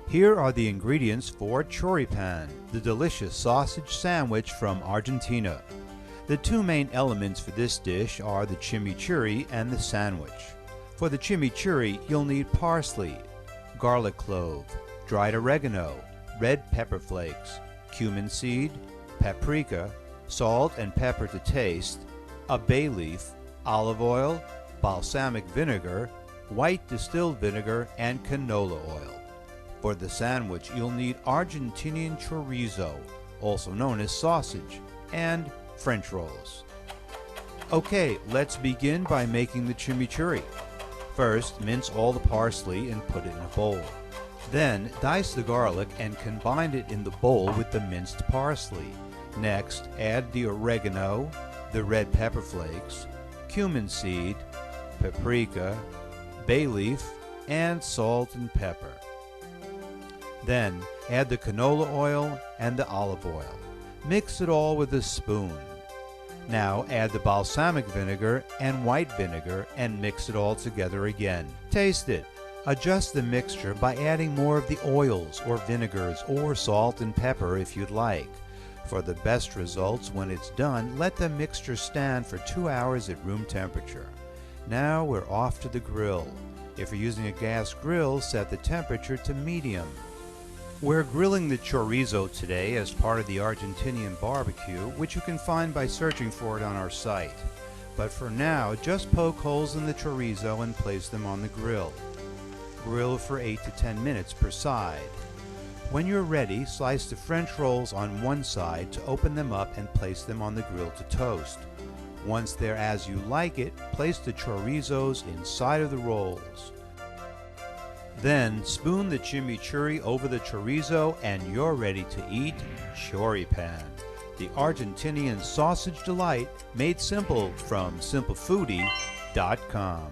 Here are the ingredients for choripan, the delicious sausage sandwich from Argentina. The two main elements for this dish are the chimichurri and the sandwich. For the chimichurri, you'll need parsley, garlic clove, dried oregano, red pepper flakes, cumin seed, paprika, salt and pepper to taste, a bay leaf, olive oil, balsamic vinegar, white distilled vinegar, and canola oil. For the sandwich, you'll need Argentinian chorizo, also known as sausage, and French rolls. Okay, let's begin by making the chimichurri. First, mince all the parsley and put it in a bowl. Then, dice the garlic and combine it in the bowl with the minced parsley. Next, add the oregano, the red pepper flakes, cumin seed, paprika, bay leaf, and salt and pepper. Then, add the canola oil and the olive oil. Mix it all with a spoon. Now add the balsamic vinegar and white vinegar and mix it all together again. Taste it. Adjust the mixture by adding more of the oils or vinegars or salt and pepper if you'd like. For the best results when it's done, let the mixture stand for 2 hours at room temperature. Now we're off to the grill. If you're using a gas grill, set the temperature to medium. We're grilling the chorizo today as part of the Argentinian barbecue, which you can find by searching for it on our site. But for now, just poke holes in the chorizo and place them on the grill. Grill for 8 to 10 minutes per side. When you're ready, slice the French rolls on one side to open them up and place them on the grill to toast. Once they're as you like it, place the chorizos inside of the rolls. Then spoon the chimichurri over the chorizo and you're ready to eat choripan, the Argentinian sausage delight made simple from simplefoodie.com.